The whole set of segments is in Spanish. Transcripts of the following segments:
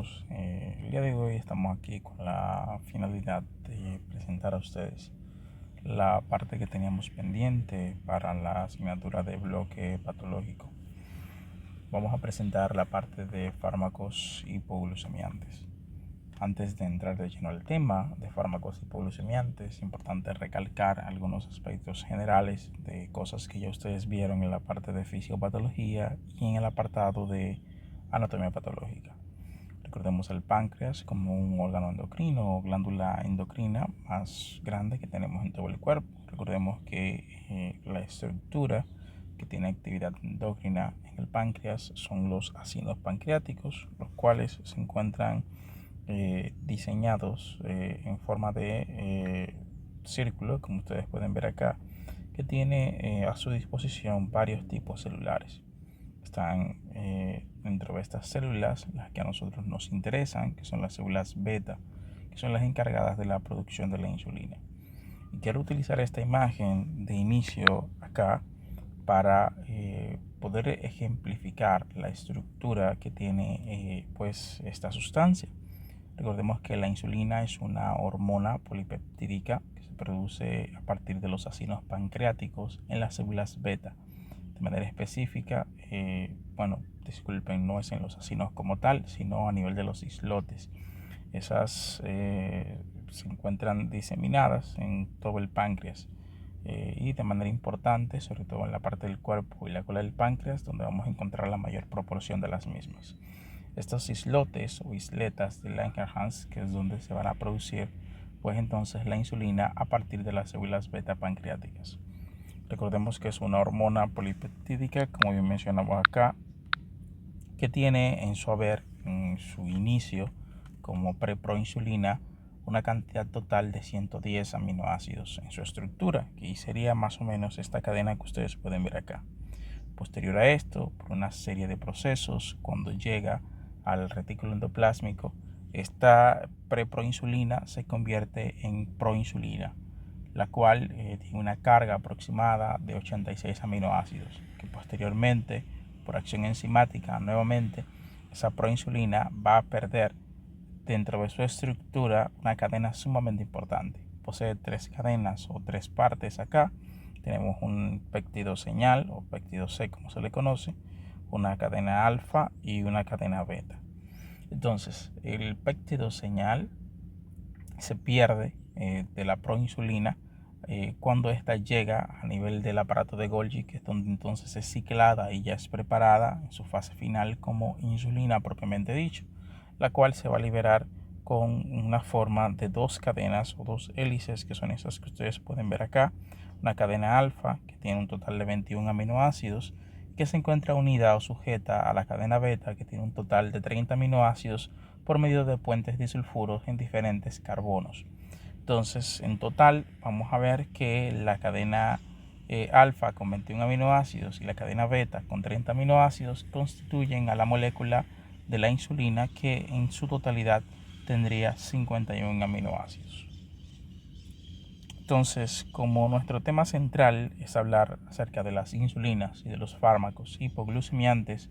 todos. El día de hoy estamos aquí con la finalidad de presentar a ustedes la parte que teníamos pendiente para la asignatura de bloque patológico. Vamos a presentar la parte de fármacos hipoglucemiantes. Antes de entrar de lleno al tema de fármacos hipoglucemiantes, es importante recalcar algunos aspectos generales de cosas que ya ustedes vieron en la parte de fisiopatología y en el apartado de anatomía patológica. Recordemos el páncreas como un órgano endocrino o glándula endocrina más grande que tenemos en todo el cuerpo. Recordemos que la estructura que tiene actividad endocrina en el páncreas son los ácidos pancreáticos, los cuales se encuentran diseñados en forma de círculo, como ustedes pueden ver acá, que tiene a su disposición varios tipos celulares. Están dentro de estas células las que a nosotros nos interesan, que son las células beta, que son las encargadas de la producción de la insulina. Y quiero utilizar esta imagen de inicio acá para poder ejemplificar la estructura que tiene pues esta sustancia. Recordemos que la insulina es una hormona polipeptídica que se produce a partir de los ácidos pancreáticos en las células beta. De manera específica, disculpen, no es en los ácidos como tal, sino a nivel de los islotes. Esas se encuentran diseminadas en todo el páncreas y de manera importante, sobre todo en la parte del cuerpo y la cola del páncreas, donde vamos a encontrar la mayor proporción de las mismas. Estos islotes o isletas de Langerhans, que es donde se van a producir pues entonces la insulina a partir de las células beta pancreáticas. Recordemos que es una hormona polipeptídica, como bien mencionamos acá, que tiene en su haber, en su inicio como preproinsulina, una cantidad total de 110 aminoácidos en su estructura, que sería más o menos esta cadena que ustedes pueden ver acá. Posterior a esto, por una serie de procesos, cuando llega al retículo endoplásmico, esta preproinsulina se convierte en proinsulina, la cual tiene una carga aproximada de 86 aminoácidos, que posteriormente, por acción enzimática, nuevamente, esa proinsulina va a perder dentro de su estructura una cadena sumamente importante. Posee 3 cadenas o 3 partes acá. Tenemos un péptido señal o péptido C, como se le conoce, una cadena alfa y una cadena beta. Entonces, el péptido señal se pierde de la proinsulina cuando ésta llega a nivel del aparato de Golgi, que es donde entonces es ciclada y ya es preparada en su fase final como insulina propiamente dicho, la cual se va a liberar con una forma de 2 cadenas o 2 hélices, que son esas que ustedes pueden ver acá. Una cadena alfa que tiene un total de 21 aminoácidos, que se encuentra unida o sujeta a la cadena beta, que tiene un total de 30 aminoácidos por medio de puentes disulfuros en diferentes carbonos. Entonces, en total, vamos a ver que la cadena alfa con 21 aminoácidos y la cadena beta con 30 aminoácidos constituyen a la molécula de la insulina, que en su totalidad tendría 51 aminoácidos. Entonces, como nuestro tema central es hablar acerca de las insulinas y de los fármacos hipoglucemiantes,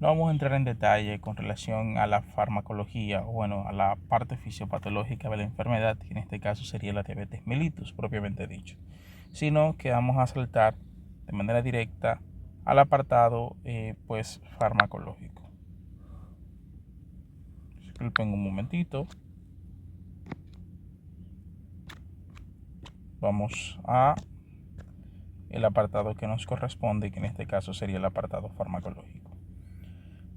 no vamos a entrar en detalle con relación a la farmacología, a la parte fisiopatológica de la enfermedad, que en este caso sería la diabetes mellitus propiamente dicho, sino que vamos a saltar de manera directa al apartado farmacológico. Disculpen un momentito. Vamos a el apartado que nos corresponde, que en este caso sería el apartado farmacológico.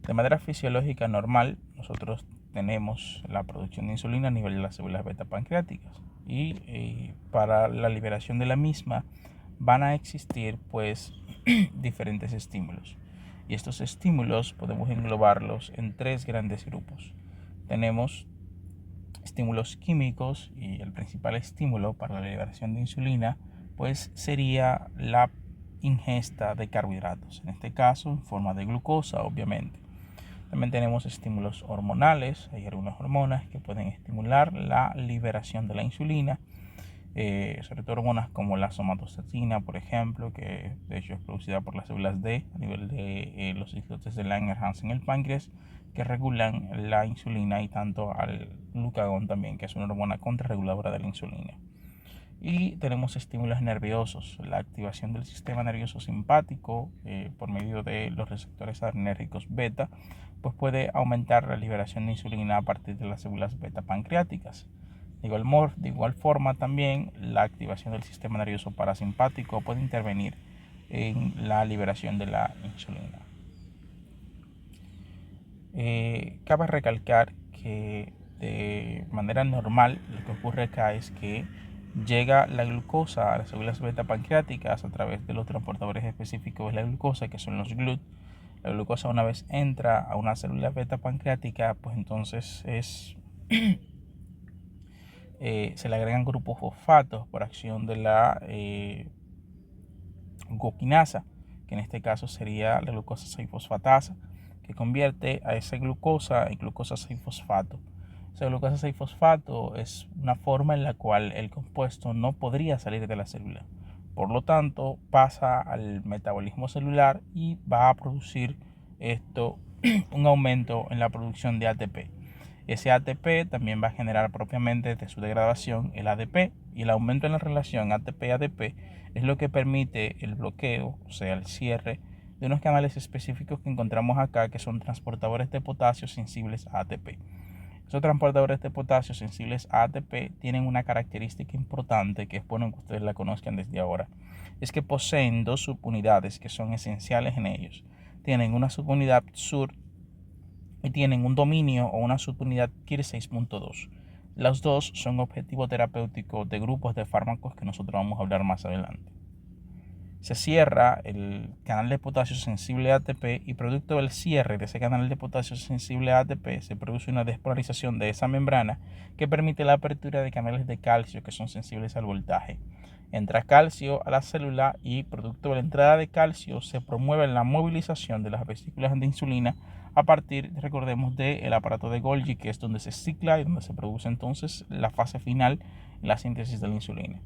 De manera fisiológica normal, nosotros tenemos la producción de insulina a nivel de las células beta pancreáticas y para la liberación de la misma van a existir diferentes estímulos, y estos estímulos podemos englobarlos en 3 grandes grupos. Tenemos estímulos químicos, y el principal estímulo para la liberación de insulina sería la ingesta de carbohidratos, en este caso en forma de glucosa, obviamente. También tenemos estímulos hormonales. Hay algunas hormonas que pueden estimular la liberación de la insulina, sobre todo hormonas como la somatostatina, por ejemplo, que de hecho es producida por las células D a nivel de los islotes de Langerhans en el páncreas, que regulan la insulina, y tanto al glucagón también, que es una hormona contrarreguladora de la insulina. Y tenemos estímulos nerviosos, la activación del sistema nervioso simpático por medio de los receptores adrenérgicos beta, pues puede aumentar la liberación de insulina a partir de las células beta pancreáticas. De igual forma, también la activación del sistema nervioso parasimpático puede intervenir en la liberación de la insulina. Cabe recalcar que de manera normal lo que ocurre acá es que llega la glucosa a las células beta pancreáticas a través de los transportadores específicos de la glucosa, que son los GLUT. La glucosa, una vez entra a una célula beta pancreática, pues entonces se le agregan grupos fosfatos por acción de la glucoquinasa, que en este caso sería la glucosa 6-fosfatasa, que convierte a esa glucosa en glucosa 6-fosfato. Esa glucosa 6-fosfato es una forma en la cual el compuesto no podría salir de la célula. Por lo tanto, pasa al metabolismo celular y va a producir esto un aumento en la producción de ATP. Ese ATP también va a generar propiamente de su degradación el ADP, y el aumento en la relación ATP-ADP es lo que permite el bloqueo, o sea, el cierre de unos canales específicos que encontramos acá, que son transportadores de potasio sensibles a ATP. Esos transportadores de potasio sensibles a ATP tienen una característica importante, que es bueno que ustedes la conozcan desde ahora. Es que poseen dos subunidades que son esenciales en ellos. Tienen una subunidad SUR y tienen un dominio o una subunidad KIR 6.2. Las dos son objetivo terapéutico de grupos de fármacos que nosotros vamos a hablar más adelante. Se cierra el canal de potasio sensible a ATP, y producto del cierre de ese canal de potasio sensible a ATP se produce una despolarización de esa membrana que permite la apertura de canales de calcio que son sensibles al voltaje. Entra calcio a la célula y producto de la entrada de calcio se promueve la movilización de las vesículas de insulina a partir, recordemos, del aparato de Golgi, que es donde se cicla y donde se produce entonces la fase final en la síntesis de la insulina.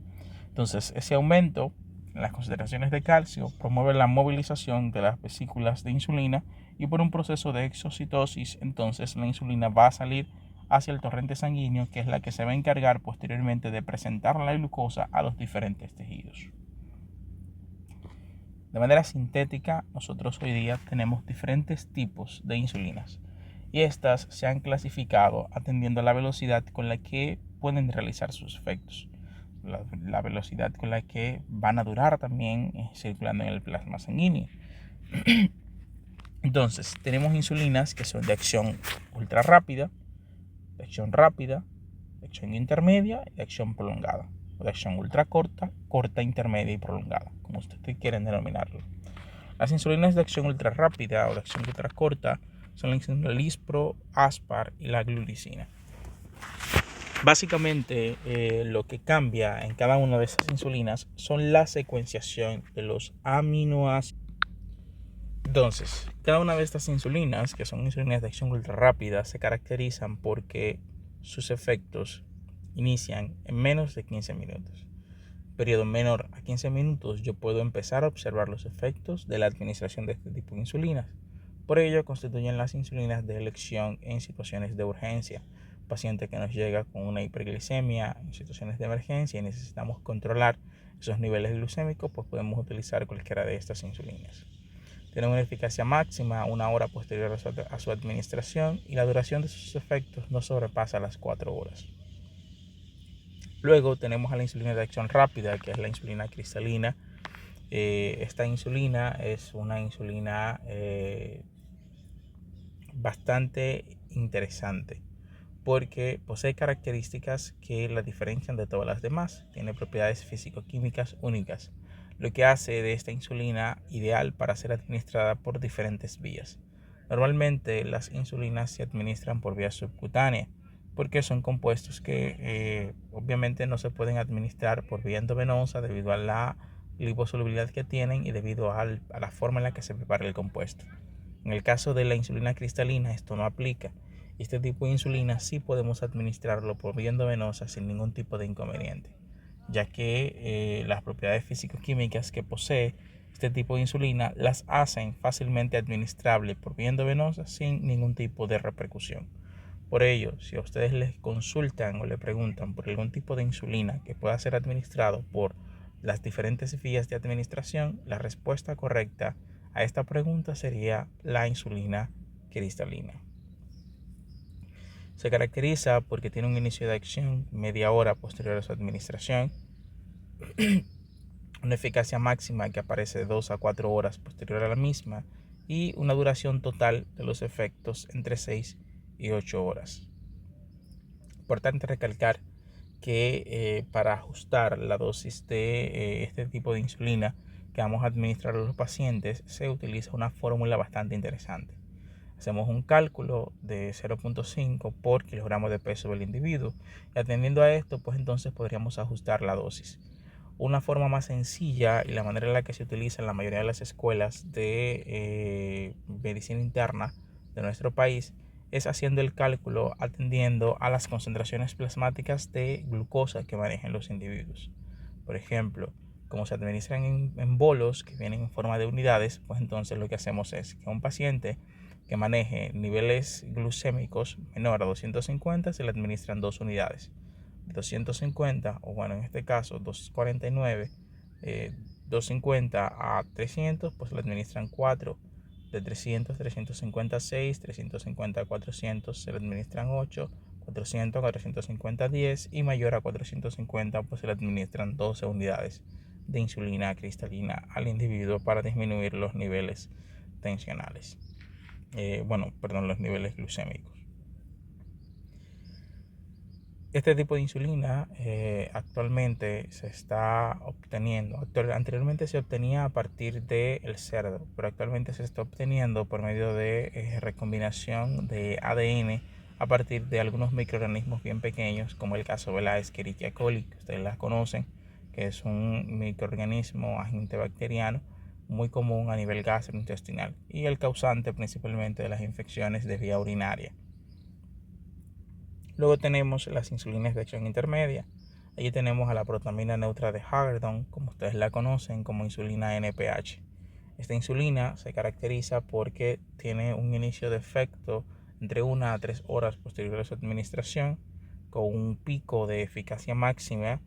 Entonces, ese aumento en las concentraciones de calcio promueve la movilización de las vesículas de insulina, y por un proceso de exocitosis, entonces la insulina va a salir hacia el torrente sanguíneo, que es la que se va a encargar posteriormente de presentar la glucosa a los diferentes tejidos. De manera sintética, nosotros hoy día tenemos diferentes tipos de insulinas, y estas se han clasificado atendiendo a la velocidad con la que pueden realizar sus efectos, la velocidad con la que van a durar también circulando en el plasma sanguíneo. Entonces, tenemos insulinas que son de acción ultra rápida, de acción intermedia y de acción prolongada, o de acción ultra corta, corta, intermedia y prolongada, como ustedes quieren denominarlo. Las insulinas de acción ultra rápida o de acción ultra corta son la insulina Lispro, Aspar y la glulicina. Básicamente, lo que cambia en cada una de esas insulinas son la secuenciación de los aminoácidos. Entonces, cada una de estas insulinas, que son insulinas de acción ultra rápida, se caracterizan porque sus efectos inician en menos de 15 minutos. Periodo menor a 15 minutos yo puedo empezar a observar los efectos de la administración de este tipo de insulinas. Por ello constituyen las insulinas de elección en situaciones de urgencia. Paciente que nos llega con una hiperglicemia en situaciones de emergencia y necesitamos controlar esos niveles glucémicos, pues podemos utilizar cualquiera de estas insulinas. Tienen una eficacia máxima una hora posterior a su administración, y la duración de sus efectos no sobrepasa las 4 horas. Luego tenemos a la insulina de acción rápida, que es la insulina cristalina. Esta insulina es una insulina bastante interesante, porque posee características que la diferencian de todas las demás. Tiene propiedades físico-químicas únicas, lo que hace de esta insulina ideal para ser administrada por diferentes vías. Normalmente las insulinas se administran por vía subcutánea, porque son compuestos que obviamente no se pueden administrar por vía endovenosa debido a la liposolubilidad que tienen y debido a la forma en la que se prepara el compuesto. En el caso de la insulina cristalina esto no aplica. Este tipo de insulina sí podemos administrarlo por vía endovenosa sin ningún tipo de inconveniente. ya que las propiedades físico-químicas que posee este tipo de insulina las hacen fácilmente administrable por vía endovenosa sin ningún tipo de repercusión. Por ello, si a ustedes les consultan o le preguntan por algún tipo de insulina que pueda ser administrado por las diferentes vías de administración, la respuesta correcta a esta pregunta sería la insulina cristalina. Se caracteriza porque tiene un inicio de acción media hora posterior a su administración, una eficacia máxima que aparece de 2 a 4 horas posterior a la misma y una duración total de los efectos entre 6 y 8 horas. Importante recalcar que para ajustar la dosis de este tipo de insulina que vamos a administrar a los pacientes se utiliza una fórmula bastante interesante. Hacemos un cálculo de 0.5 por kilogramo de peso del individuo y atendiendo a esto, pues entonces podríamos ajustar la dosis. Una forma más sencilla y la manera en la que se utiliza en la mayoría de las escuelas de medicina interna de nuestro país es haciendo el cálculo atendiendo a las concentraciones plasmáticas de glucosa que manejan los individuos. Por ejemplo, como se administran en bolos que vienen en forma de unidades, pues entonces lo que hacemos es que a un paciente que maneje niveles glucémicos menor a 250 se le administran 2 unidades. De 250, o bueno, en este caso 249, 250 a 300, pues se le administran 4. De 300 a 356, 350 a 400 se le administran 8, 400 a 450 10 y mayor a 450 pues se le administran 12 unidades de insulina cristalina al individuo para disminuir los niveles tensionales. Los niveles glucémicos. Este tipo de insulina actualmente se está obteniendo. Anteriormente se obtenía a partir del cerdo, pero actualmente se está obteniendo por medio de recombinación de ADN a partir de algunos microorganismos bien pequeños, como el caso de la Escherichia coli, que ustedes la conocen, que es un microorganismo agente bacteriano muy común a nivel gastrointestinal y el causante principalmente de las infecciones de vía urinaria. Luego tenemos las insulinas de acción intermedia. Allí tenemos a la protamina neutra de Hagedorn, como ustedes la conocen, como insulina NPH. Esta insulina se caracteriza porque tiene un inicio de efecto entre 1 a 3 horas posterior a su administración, con un pico de eficacia máxima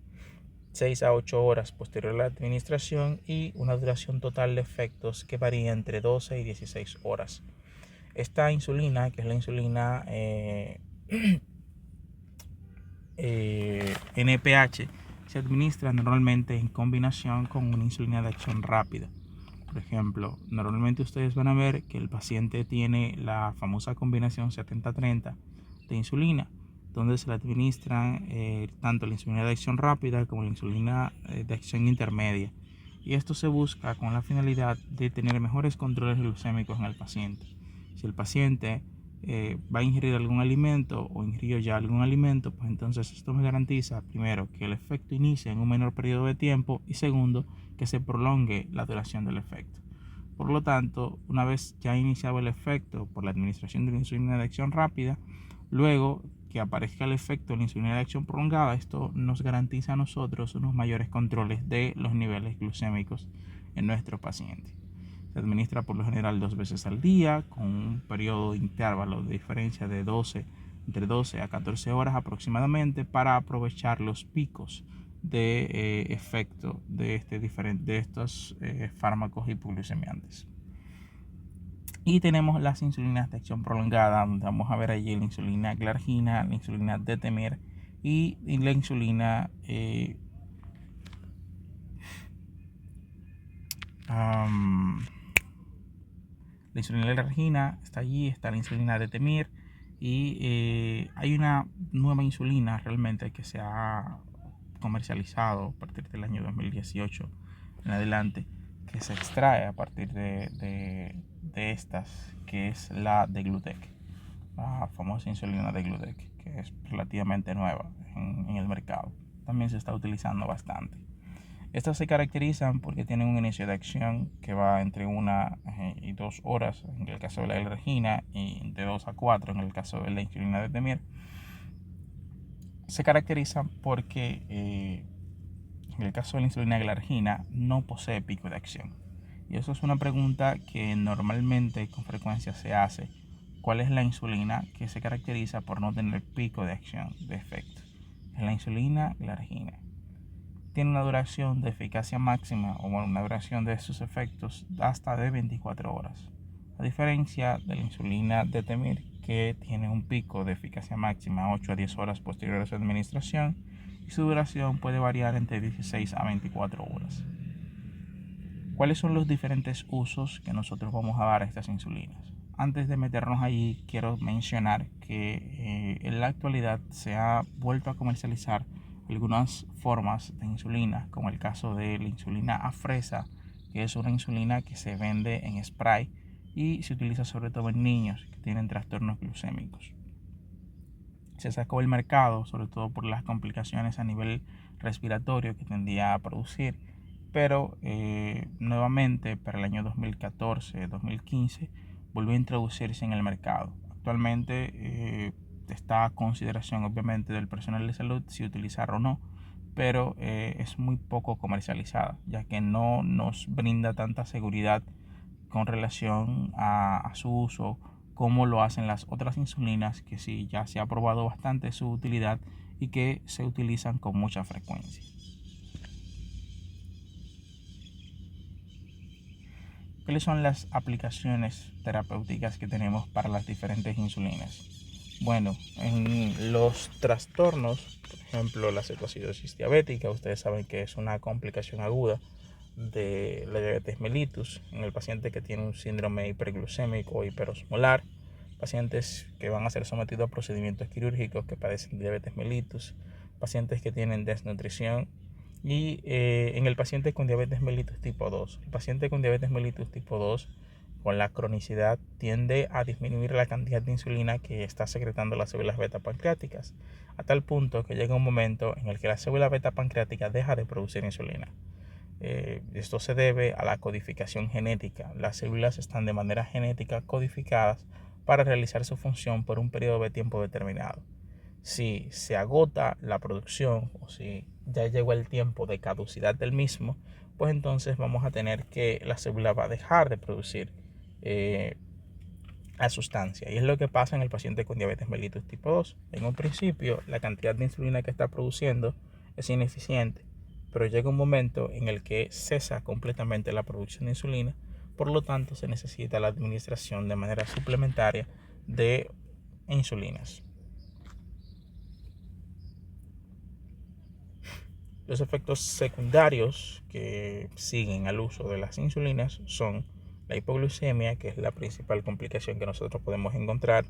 6 a 8 horas posterior a la administración y una duración total de efectos que varía entre 12 y 16 horas. Esta insulina, que es la insulina NPH, se administra normalmente en combinación con una insulina de acción rápida. Por ejemplo, normalmente ustedes van a ver que el paciente tiene la famosa combinación 70-30 de insulina, donde se le administran tanto la insulina de acción rápida como la insulina de acción intermedia. Y esto se busca con la finalidad de tener mejores controles glucémicos en el paciente. Si el paciente va a ingerir algún alimento o ingirió ya algún alimento, pues entonces esto me garantiza, primero, que el efecto inicie en un menor periodo de tiempo y segundo, que se prolongue la duración del efecto. Por lo tanto, una vez ya iniciado el efecto por la administración de la insulina de acción rápida, luego que aparezca el efecto de la insulina de acción prolongada, esto nos garantiza a nosotros unos mayores controles de los niveles glucémicos en nuestro paciente. Se administra por lo general 2 veces al día, con un periodo de intervalo de diferencia de entre 12 a 14 horas aproximadamente, para aprovechar los picos de efecto de estos fármacos hipoglucemiantes. Y tenemos las insulinas de acción prolongada, donde vamos a ver allí la insulina glargina, la insulina detemir y la insulina la insulina glargina está allí, está la insulina detemir y hay una nueva insulina realmente que se ha comercializado a partir del año 2018 en adelante, que se extrae a partir de estas, que es la degludec, la famosa insulina degludec, que es relativamente nueva en el mercado. También se está utilizando bastante. Estas se caracterizan porque tienen un inicio de acción que va entre 1 y 2 horas en el caso de la glargina y de 2 a 4 en el caso de la insulina detemir. Se caracterizan porque en el caso de la insulina glargina, no posee pico de acción. Y eso es una pregunta que normalmente con frecuencia se hace. ¿Cuál es la insulina que se caracteriza por no tener pico de acción, de efecto? Es la insulina glargina. Tiene una duración de eficacia máxima, o bueno, una duración de sus efectos hasta de 24 horas. A diferencia de la insulina Detemir, que tiene un pico de eficacia máxima 8 a 10 horas posterior a su administración, y su duración puede variar entre 16 a 24 horas. ¿Cuáles son los diferentes usos que nosotros vamos a dar a estas insulinas? Antes de meternos allí, quiero mencionar que en la actualidad se ha vuelto a comercializar algunas formas de insulina, como el caso de la insulina Afresa, que es una insulina que se vende en spray y se utiliza sobre todo en niños que tienen trastornos glucémicos. Se sacó del mercado sobre todo por las complicaciones a nivel respiratorio que tendía a producir, pero nuevamente para el año 2014-2015 volvió a introducirse en el mercado. Actualmente está a consideración obviamente del personal de salud si utilizarlo o no, pero es muy poco comercializada, ya que no nos brinda tanta seguridad con relación a su uso como lo hacen las otras insulinas, que sí ya se ha probado bastante su utilidad y que se utilizan con mucha frecuencia. ¿Cuáles son las aplicaciones terapéuticas que tenemos para las diferentes insulinas? Bueno, en los trastornos, por ejemplo, la cetoacidosis diabética, ustedes saben que es una complicación aguda de la diabetes mellitus en el paciente que tiene un síndrome hiperglucémico o hiperosmolar, pacientes que van a ser sometidos a procedimientos quirúrgicos que padecen diabetes mellitus, pacientes que tienen desnutrición y en el paciente con diabetes mellitus tipo 2. El paciente con diabetes mellitus tipo 2 con la cronicidad tiende a disminuir la cantidad de insulina que está secretando las células beta pancreáticas, a tal punto que llega un momento en el que la célula beta pancreática deja de producir insulina. Esto se debe a la codificación genética. Las células están de manera genética codificadas para realizar su función por un periodo de tiempo determinado. Si se agota la producción o si ya llegó el tiempo de caducidad del mismo, pues entonces vamos a tener que la célula va a dejar de producir la sustancia. Y es lo que pasa en el paciente con diabetes mellitus tipo 2. En un principio, la cantidad de insulina que está produciendo es ineficiente, pero llega un momento en el que cesa completamente la producción de insulina, por lo tanto se necesita la administración de manera suplementaria de insulinas. Los efectos secundarios que siguen al uso de las insulinas son la hipoglucemia, que es la principal complicación que nosotros podemos encontrar,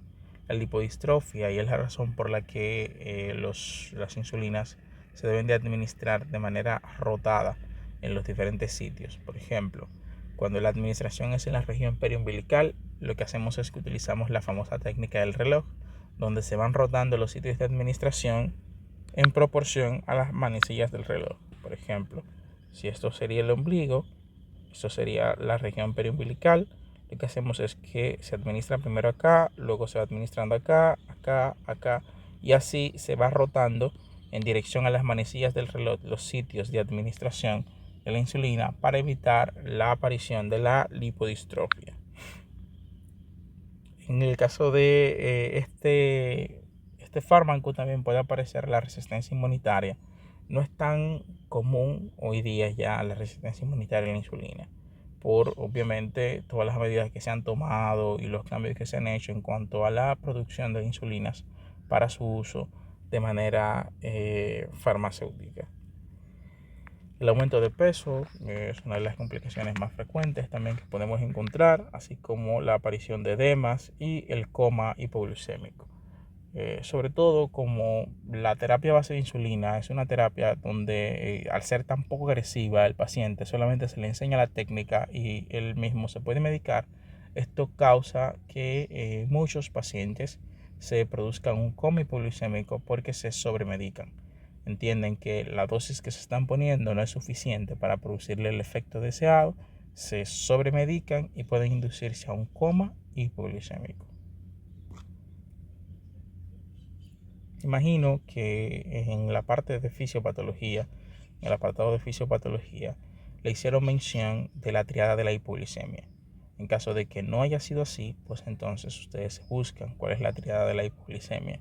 la lipodistrofia, y es la razón por la que las insulinas se deben de administrar de manera rotada en los diferentes sitios. Por ejemplo, cuando la administración es en la región periumbilical, lo que hacemos es que utilizamos la famosa técnica del reloj, donde se van rotando los sitios de administración en proporción a las manecillas del reloj. Por ejemplo, si esto sería el ombligo, esto sería la región periumbilical, lo que hacemos es que se administra primero acá, luego se va administrando acá, acá, acá, y así se va rotando en dirección a las manecillas del reloj los sitios de administración de la insulina para evitar la aparición de la lipodistrofia. En el caso de este fármaco también puede aparecer la resistencia inmunitaria. No es tan común hoy día ya la resistencia inmunitaria a la insulina, por obviamente todas las medidas que se han tomado y los cambios que se han hecho en cuanto a la producción de insulinas para su uso de manera farmacéutica. El aumento de peso es una de las complicaciones más frecuentes también que podemos encontrar, así como la aparición de edemas y el coma hipoglucémico. Sobre todo como la terapia a base de insulina es una terapia donde al ser tan poco agresiva el paciente solamente se le enseña la técnica y él mismo se puede medicar, esto causa que muchos pacientes se produzcan un coma hipoglucémico porque se sobremedican. Entienden que la dosis que se están poniendo no es suficiente para producirle el efecto deseado, se sobremedican y pueden inducirse a un coma hipoglucémico. Imagino que en la parte de fisiopatología en el apartado de fisiopatología, le hicieron mención de la triada de la hipoglicemia. En caso de que no haya sido así, pues entonces ustedes buscan cuál es la triada de la hipoglicemia,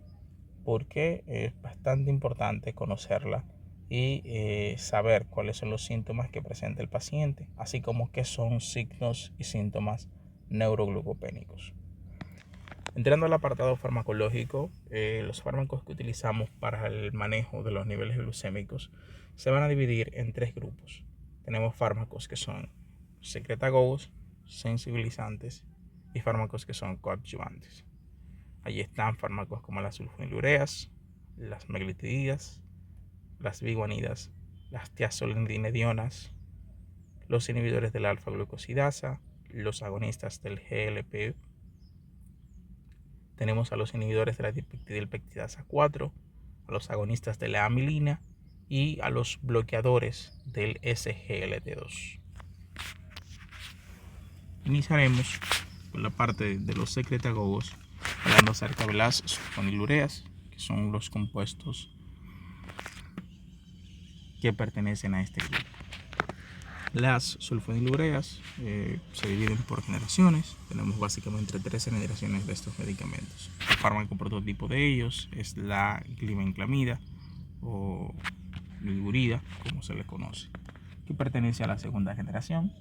porque es bastante importante conocerla y saber cuáles son los síntomas que presenta el paciente, así como qué son signos y síntomas neuroglucopénicos. Entrando al apartado farmacológico, los fármacos que utilizamos para el manejo de los niveles glucémicos se van a dividir en 3 grupos. Tenemos fármacos que son secretagogos, sensibilizantes y fármacos que son coadyuvantes. Allí están fármacos como las sulfonilureas, las meglitidinas, las biguanidas, las tiazolidinedionas, los inhibidores de la alfa-glucosidasa, los agonistas del GLP. Tenemos a los inhibidores de la dipeptidilpeptidasa 4, a los agonistas de la amilina y a los bloqueadores del SGLT2. Iniciaremos con la parte de los secretagogos, hablando acerca de las sulfonilureas, que son los compuestos que pertenecen a este grupo. Las sulfonilureas se dividen por generaciones. Tenemos básicamente 3 generaciones de estos medicamentos. El fármaco prototipo de ellos es la glibenclamida o glurida, como se le conoce, que pertenece a la segunda generación.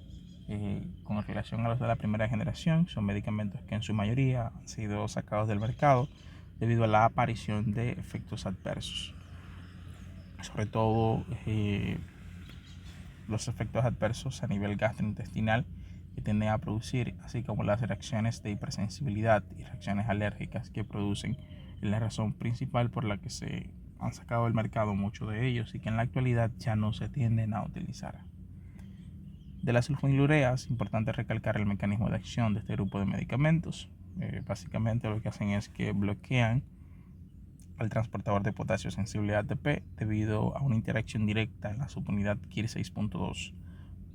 Con relación a los de la primera generación, son medicamentos que en su mayoría han sido sacados del mercado debido a la aparición de efectos adversos, sobre todo los efectos adversos a nivel gastrointestinal que tienden a producir, así como las reacciones de hipersensibilidad y reacciones alérgicas que producen, es la razón principal por la que se han sacado del mercado muchos de ellos y que en la actualidad ya no se tienden a utilizar. De las sulfonilureas, es importante recalcar el mecanismo de acción de este grupo de medicamentos. Básicamente lo que hacen es que bloquean al transportador de potasio sensible ATP debido a una interacción directa en la subunidad KIR 6.2.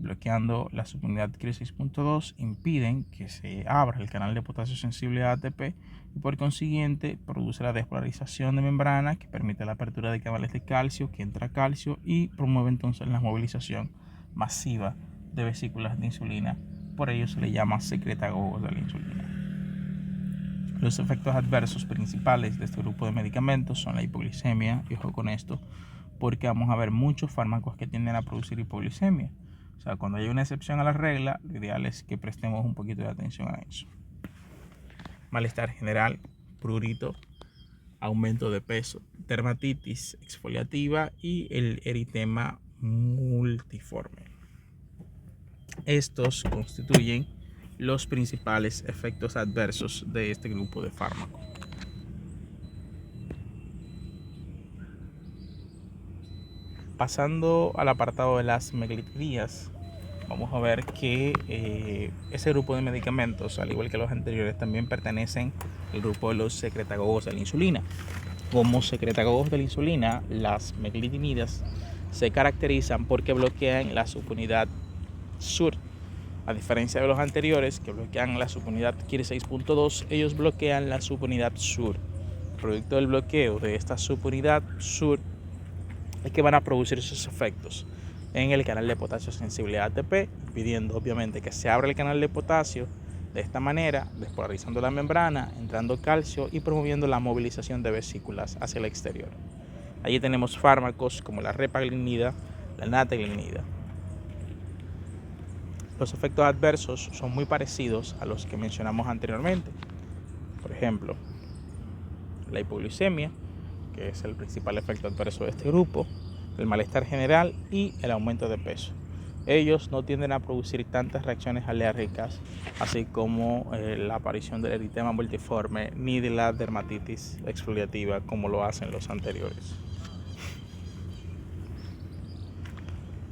Bloqueando la subunidad KIR 6.2 impiden que se abra el canal de potasio sensible a ATP y por consiguiente produce la despolarización de membrana que permite la apertura de canales de calcio que entra calcio y promueve entonces la movilización masiva de vesículas de insulina. Por ello se le llama secretagogos de la insulina. Los efectos adversos principales de este grupo de medicamentos son la hipoglicemia, y ojo con esto, porque vamos a ver muchos fármacos que tienden a producir hipoglicemia. O sea, cuando hay una excepción a la regla, lo ideal es que prestemos un poquito de atención a eso. Malestar general, prurito, aumento de peso, dermatitis exfoliativa y el eritema multiforme. Estos constituyen los principales efectos adversos de este grupo de fármacos. Pasando al apartado de las meglitidías, vamos a ver que ese grupo de medicamentos, al igual que los anteriores, también pertenecen al grupo de los secretagogos de la insulina. Como secretagogos de la insulina, las meglitinidas se caracterizan porque bloquean la subunidad SUR. A diferencia de los anteriores que bloquean la subunidad KIR 6.2, ellos bloquean la subunidad SUR. Producto del bloqueo de esta subunidad SUR es que van a producir sus efectos en el canal de potasio sensible a ATP, impidiendo obviamente que se abra el canal de potasio de esta manera, despolarizando la membrana, entrando calcio y promoviendo la movilización de vesículas hacia el exterior. Allí tenemos fármacos como la repaglinida, la nataglinida. Los efectos adversos son muy parecidos a los que mencionamos anteriormente. Por ejemplo, la hipoglicemia, que es el principal efecto adverso de este grupo, el malestar general y el aumento de peso. Ellos no tienden a producir tantas reacciones alérgicas, así como la aparición del eritema multiforme ni de la dermatitis exfoliativa como lo hacen los anteriores.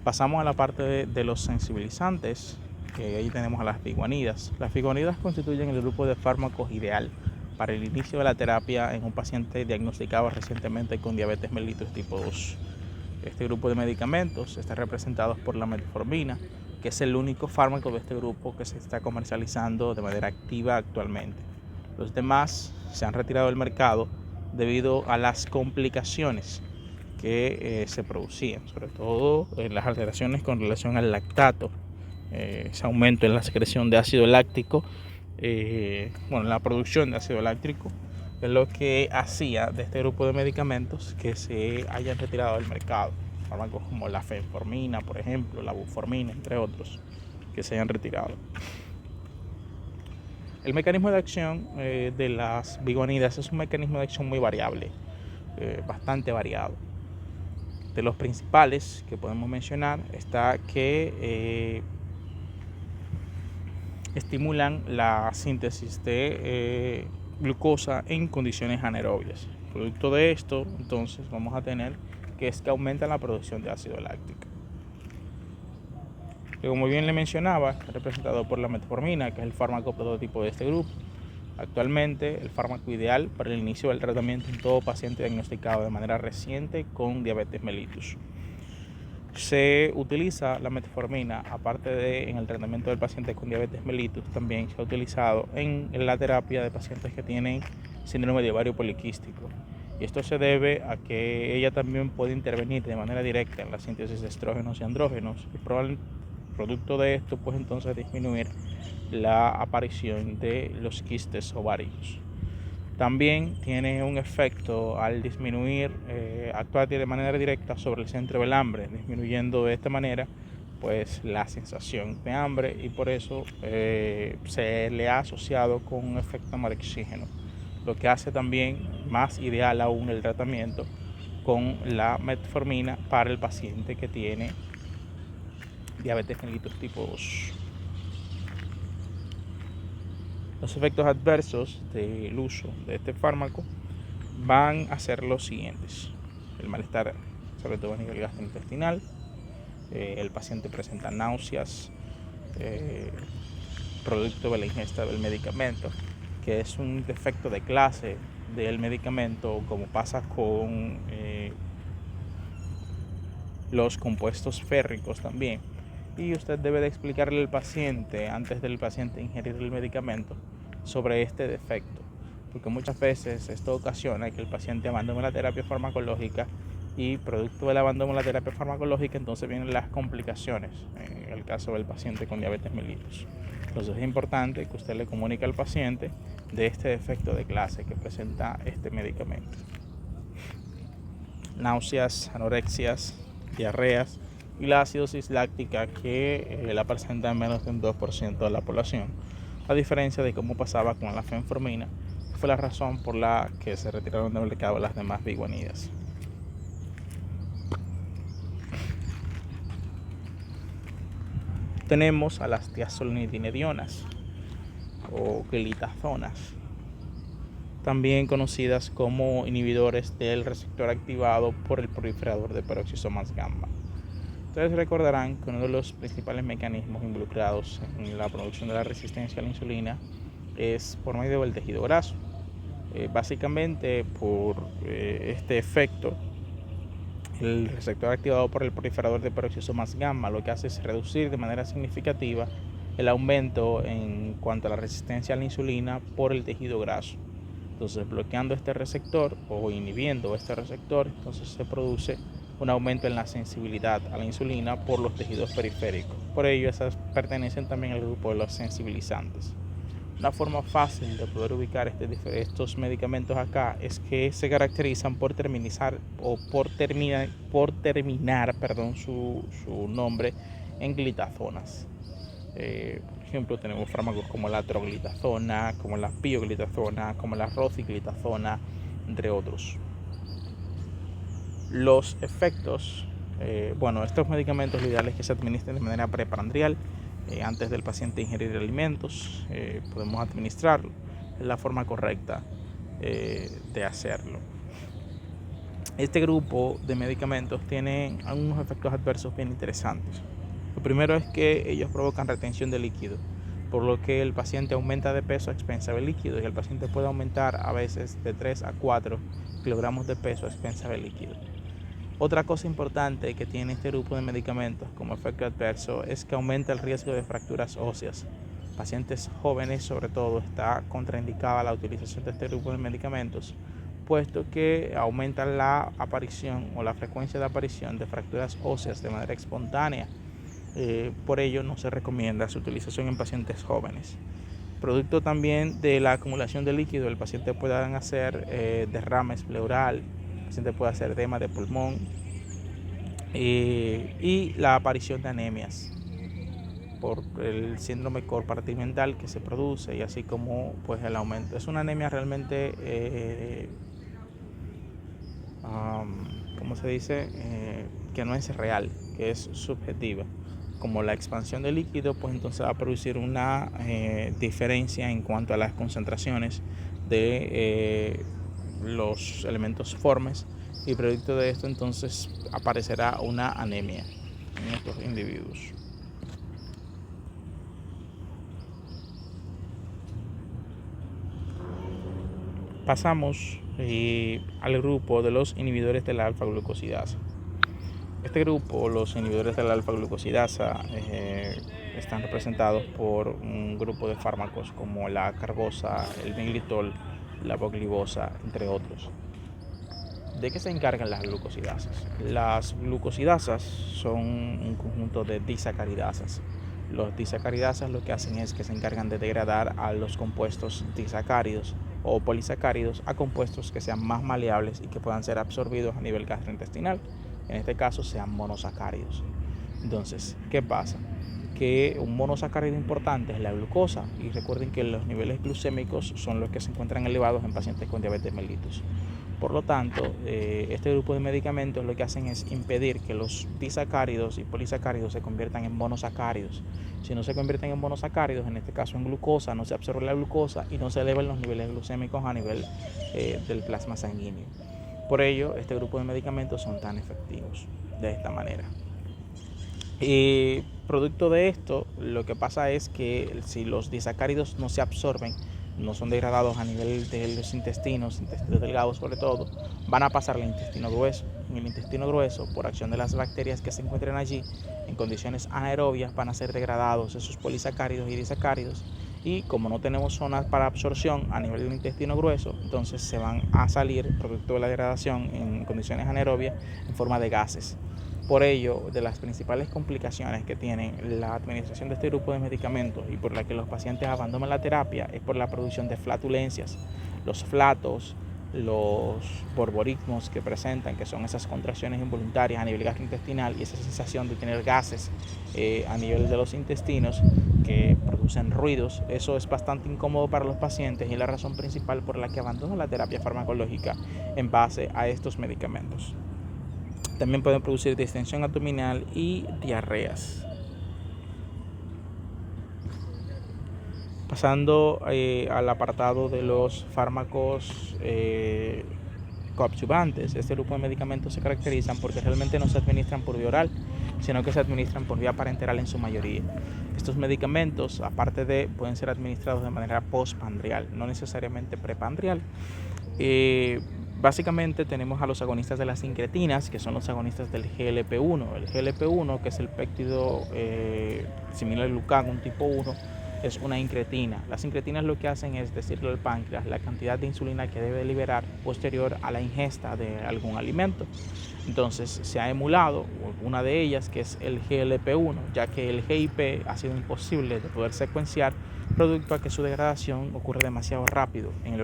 Pasamos a la parte de los sensibilizantes, que ahí tenemos a las biguanidas. Las biguanidas constituyen el grupo de fármacos ideal para el inicio de la terapia en un paciente diagnosticado recientemente con diabetes mellitus tipo 2. Este grupo de medicamentos está representado por la metformina, que es el único fármaco de este grupo que se está comercializando de manera activa actualmente. Los demás se han retirado del mercado debido a las complicaciones que se producían, sobre todo en las alteraciones con relación al lactato, ese aumento en la secreción de ácido láctico, la producción de ácido láctico, es lo que hacía de este grupo de medicamentos que se hayan retirado del mercado. Fármacos como la fenformina, por ejemplo, la buformina, entre otros, que se hayan retirado. El mecanismo de acción de las biguanidas es un mecanismo de acción muy variable, bastante variado. De los principales que podemos mencionar está que estimulan la síntesis de glucosa en condiciones anaerobias. Producto de esto, entonces, vamos a tener que aumenta la producción de ácido láctico. Que, como bien le mencionaba, está representado por la metformina, que es el fármaco prototipo de este grupo. Actualmente, el fármaco ideal para el inicio del tratamiento en todo paciente diagnosticado de manera reciente con diabetes mellitus. Se utiliza la metformina, aparte de en el tratamiento del paciente con diabetes mellitus, también se ha utilizado en la terapia de pacientes que tienen síndrome de ovario poliquístico. Y esto se debe a que ella también puede intervenir de manera directa en la síntesis de estrógenos y andrógenos, y producto de esto, pues entonces disminuir la aparición de los quistes ováricos. También tiene un efecto al disminuir, actuar de manera directa sobre el centro del hambre, disminuyendo de esta manera pues la sensación de hambre, y por eso se le ha asociado con un efecto marexígeno, lo que hace también más ideal aún el tratamiento con la metformina para el paciente que tiene diabetes mellitus tipo 2. Los efectos adversos del uso de este fármaco van a ser los siguientes: el malestar, sobre todo a nivel gastrointestinal, el paciente presenta náuseas, producto de la ingesta del medicamento, que es un defecto de clase del medicamento, como pasa con los compuestos férricos también. Y usted debe de explicarle al paciente, antes del paciente ingerir el medicamento, sobre este defecto, porque muchas veces esto ocasiona que el paciente abandone la terapia farmacológica, y producto del abandono de la terapia farmacológica entonces vienen las complicaciones en el caso del paciente con diabetes mellitus. Entonces es importante que usted le comunique al paciente de este defecto de clase que presenta este medicamento. Náuseas, anorexias, diarreas y la acidosis láctica, que la presenta en menos de un 2% de la población, a diferencia de cómo pasaba con la fenformina, que fue la razón por la que se retiraron del mercado las demás biguanidas. Tenemos a las tiazolidinedionas o glitazonas, también conocidas como inhibidores del receptor activado por el proliferador de peroxisomas gamma. Ustedes recordarán que uno de los principales mecanismos involucrados en la producción de la resistencia a la insulina es por medio del tejido graso. Básicamente por este efecto, el receptor activado por el proliferador de peroxisomas gamma lo que hace es reducir de manera significativa el aumento en cuanto a la resistencia a la insulina por el tejido graso. Entonces, bloqueando este receptor o inhibiendo este receptor, entonces se produce un aumento en la sensibilidad a la insulina por los tejidos periféricos. Por ello, esas pertenecen también al grupo de los sensibilizantes. Una forma fácil de poder ubicar estos medicamentos acá es que se caracterizan por terminar su nombre en glitazonas. Por ejemplo, tenemos fármacos como la troglitazona, como la pioglitazona, como la rociglitazona, entre otros. Los efectos, estos medicamentos lo ideal es que se administren de manera preprandial, antes del paciente ingerir alimentos. Podemos administrarlo, es la forma correcta de hacerlo. Este grupo de medicamentos tiene algunos efectos adversos bien interesantes. Lo primero es que ellos provocan retención de líquido, por lo que el paciente aumenta de peso a expensas del líquido, y el paciente puede aumentar a veces de 3 a 4 kilogramos de peso a expensas del líquido. Otra cosa importante que tiene este grupo de medicamentos como efecto adverso es que aumenta el riesgo de fracturas óseas. Pacientes jóvenes, sobre todo, está contraindicada la utilización de este grupo de medicamentos, puesto que aumenta la aparición o la frecuencia de aparición de fracturas óseas de manera espontánea. Por ello no se recomienda su utilización en pacientes jóvenes. Producto también de la acumulación de líquido, el paciente puede hacer derrames pleural, el paciente puede hacer edema de pulmón y la aparición de anemias por el síndrome compartimental que se produce, y así como pues el aumento. Es una anemia realmente, ¿cómo se dice? Que no es real, que es subjetiva. Como la expansión de líquido, pues entonces va a producir una diferencia en cuanto a las concentraciones de los elementos formes, y producto de esto entonces aparecerá una anemia en estos individuos. Pasamos al grupo de los inhibidores de la alfa-glucosidasa. Este grupo, los inhibidores de la alfa-glucosidasa, están representados por un grupo de fármacos como la carbosa, el militol, la voglibosa, entre otros. ¿De qué se encargan las glucosidasas? Las glucosidasas son un conjunto de disacaridasas. Los disacaridasas lo que hacen es que se encargan de degradar a los compuestos disacáridos o polisacáridos a compuestos que sean más maleables y que puedan ser absorbidos a nivel gastrointestinal. En este caso sean monosacáridos. Entonces, ¿qué pasa? Que un monosacárido importante es la glucosa, y recuerden que los niveles glucémicos son los que se encuentran elevados en pacientes con diabetes mellitus. Por lo tanto, este grupo de medicamentos lo que hacen es impedir que los disacáridos y polisacáridos se conviertan en monosacáridos. Si no se convierten en monosacáridos, en este caso en glucosa, no se absorbe la glucosa y no se elevan los niveles glucémicos a nivel del plasma sanguíneo. Por ello, este grupo de medicamentos son tan efectivos de esta manera. Y producto de esto, lo que pasa es que si los disacáridos no se absorben, no son degradados a nivel de los intestinos delgados sobre todo, van a pasar al intestino grueso. En el intestino grueso, por acción de las bacterias que se encuentran allí, en condiciones anaerobias, van a ser degradados esos polisacáridos y disacáridos, y como no tenemos zonas para absorción a nivel del intestino grueso, entonces se van a salir, producto de la degradación en condiciones anaerobias, en forma de gases. Por ello, de las principales complicaciones que tiene la administración de este grupo de medicamentos y por la que los pacientes abandonan la terapia es por la producción de flatulencias. Los flatos, los borborismos que presentan, que son esas contracciones involuntarias a nivel gastrointestinal y esa sensación de tener gases a nivel de los intestinos que producen ruidos, eso es bastante incómodo para los pacientes y es la razón principal por la que abandonan la terapia farmacológica en base a estos medicamentos. También pueden producir distensión abdominal y diarreas. Pasando al apartado de los fármacos coadyuvantes, este grupo de medicamentos se caracterizan porque realmente no se administran por vía oral, sino que se administran por vía parenteral en su mayoría. Estos medicamentos, aparte de, pueden ser administrados de manera postpandrial, no necesariamente prepandrial. Básicamente tenemos a los agonistas de las incretinas, que son los agonistas del GLP-1. El GLP-1, que es el péptido similar al glucagón tipo 1, es una incretina. Las incretinas lo que hacen es decirle al páncreas la cantidad de insulina que debe liberar posterior a la ingesta de algún alimento. Entonces se ha emulado una de ellas, que es el GLP-1, ya que el GIP ha sido imposible de poder secuenciar, producto a que su degradación ocurre demasiado rápido en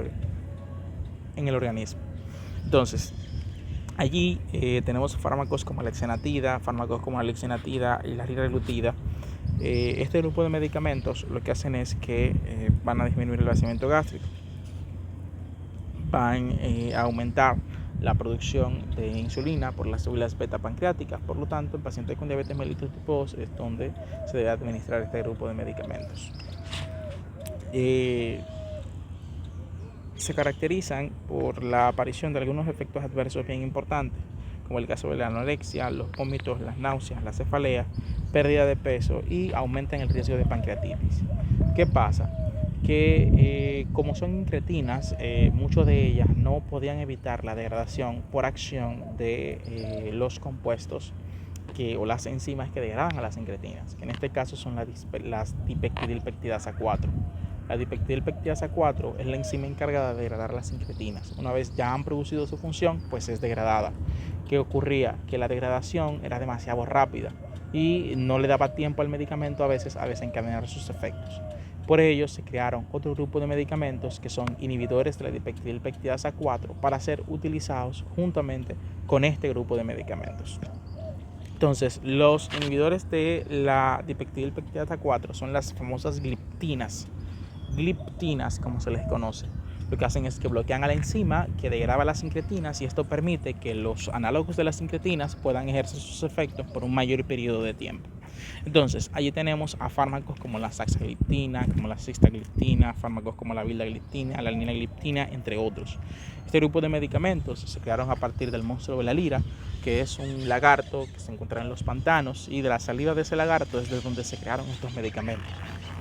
el organismo. Entonces, allí tenemos fármacos como la exenatida, fármacos como la lexinatida y la liraglutida. Este grupo de medicamentos lo que hacen es que van a disminuir el vaciamiento gástrico, van a aumentar la producción de insulina por las células beta pancreáticas. Por lo tanto, en pacientes con diabetes mellitus tipo 2 es donde se debe administrar este grupo de medicamentos. Se caracterizan por la aparición de algunos efectos adversos bien importantes, como el caso de la anorexia, los vómitos, las náuseas, la cefalea, pérdida de peso, y aumentan el riesgo de pancreatitis. ¿Qué pasa? Que como son incretinas, muchas de ellas no podían evitar la degradación por acción de los compuestos o las enzimas que degradan a las incretinas, que en este caso son las dipeptidilpeptidasa 4. La dipeptidilpeptidasa 4 es la enzima encargada de degradar las incretinas. Una vez ya han producido su función, pues es degradada. ¿Qué ocurría? Que la degradación era demasiado rápida y no le daba tiempo al medicamento a veces a desencadenar sus efectos. Por ello se crearon otro grupo de medicamentos que son inhibidores de la dipeptidilpeptidasa 4 para ser utilizados juntamente con este grupo de medicamentos. Entonces, los inhibidores de la dipeptidilpeptidasa 4 son las famosas gliptinas, como se les conoce. Lo que hacen es que bloquean a la enzima que degrada las incretinas y esto permite que los análogos de las incretinas puedan ejercer sus efectos por un mayor periodo de tiempo. Entonces, allí tenemos a fármacos como la saxagliptina, como la cistagliptina, fármacos como la vildagliptina, la linagliptina, entre otros. Este grupo de medicamentos se crearon a partir del monstruo de la lira, que es un lagarto que se encuentra en los pantanos, y de la salida de ese lagarto es de donde se crearon estos medicamentos.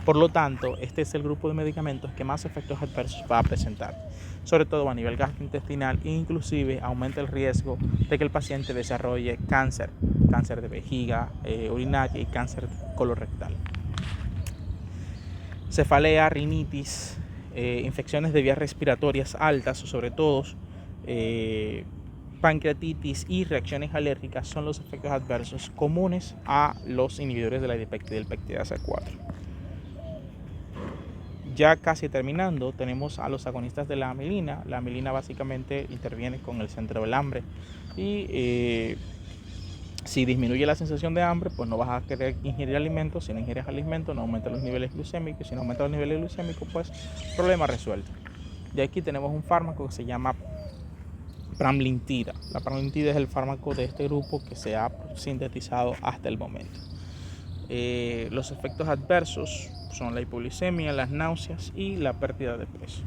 Por lo tanto, este es el grupo de medicamentos que más efectos adversos va a presentar, sobre todo a nivel gastrointestinal, e inclusive aumenta el riesgo de que el paciente desarrolle cáncer de vejiga, urinaria y cáncer colorectal. Cefalea, rinitis, infecciones de vías respiratorias altas, sobre todo pancreatitis y reacciones alérgicas son los efectos adversos comunes a los inhibidores de la dipeptidilpeptidasa 4. Ya casi terminando, tenemos a los agonistas de la amilina. La amilina básicamente interviene con el centro del hambre y si disminuye la sensación de hambre, pues no vas a querer ingerir alimentos. Si no ingieres alimentos, no aumentan los niveles glucémicos. Si no aumentan los niveles glucémicos, pues problema resuelto. Y aquí tenemos un fármaco que se llama pramlintida. La pramlintida es el fármaco de este grupo que se ha sintetizado hasta el momento. Los efectos adversos son la hipoglicemia, las náuseas y la pérdida de peso.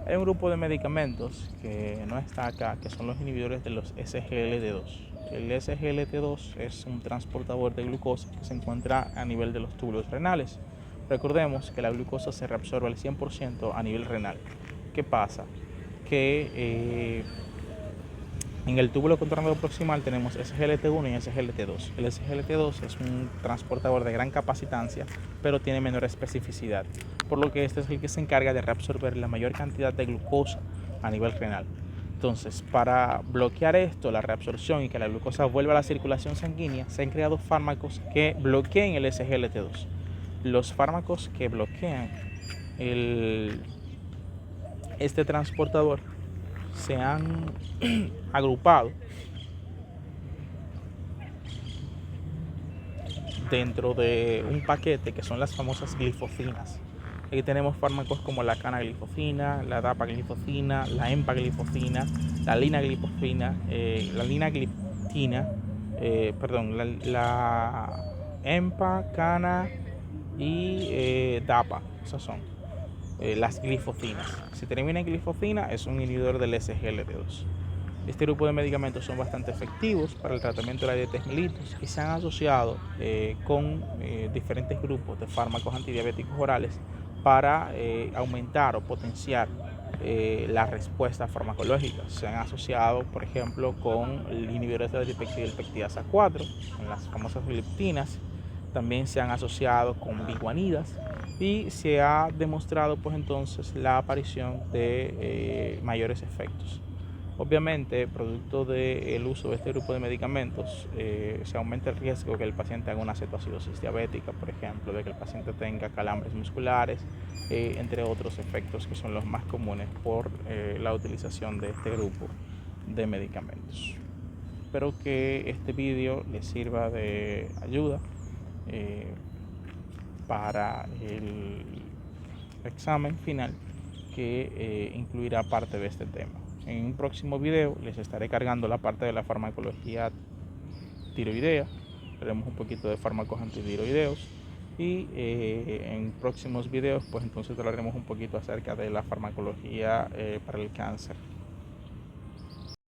Hay un grupo de medicamentos que no está acá, que son los inhibidores de los SGLT2. El SGLT2 es un transportador de glucosa que se encuentra a nivel de los túbulos renales. Recordemos que la glucosa se reabsorbe al 100% a nivel renal. ¿Qué pasa? Que en el túbulo contorno proximal tenemos SGLT1 y SGLT2. El SGLT2 es un transportador de gran capacitancia, pero tiene menor especificidad, por lo que este es el que se encarga de reabsorber la mayor cantidad de glucosa a nivel renal. Entonces, para bloquear esto, la reabsorción y que la glucosa vuelva a la circulación sanguínea, se han creado fármacos que bloqueen el SGLT2. Los fármacos que bloquean este transportador se han agrupado dentro de un paquete que son las famosas glifosinas. Aquí tenemos fármacos como la canaglifosina, la dapaglifosina, la empaglifosina, la linagliptina, la empa, cana y dapa. Esas son las glifosinas. Si termina en glifosina, es un inhibidor del SGLT2. Este grupo de medicamentos son bastante efectivos para el tratamiento de la diabetes mellitus y se han asociado con diferentes grupos de fármacos antidiabéticos orales para aumentar o potenciar la respuesta farmacológica. Se han asociado, por ejemplo, con inhibidores de la dipeptidilpeptidasa 4, con las famosas gliptinas. También se han asociado con biguanidas y se ha demostrado pues entonces la aparición de mayores efectos. Obviamente, producto del uso de este grupo de medicamentos, se aumenta el riesgo de que el paciente haga una cetoacidosis diabética, por ejemplo, de que el paciente tenga calambres musculares, entre otros efectos que son los más comunes por la utilización de este grupo de medicamentos. Espero que este vídeo les sirva de ayuda para el examen final que incluirá parte de este tema. En un próximo video les estaré cargando la parte de la farmacología tiroidea, veremos un poquito de fármacos antitiroideos y en próximos videos pues entonces hablaremos un poquito acerca de la farmacología para el cáncer.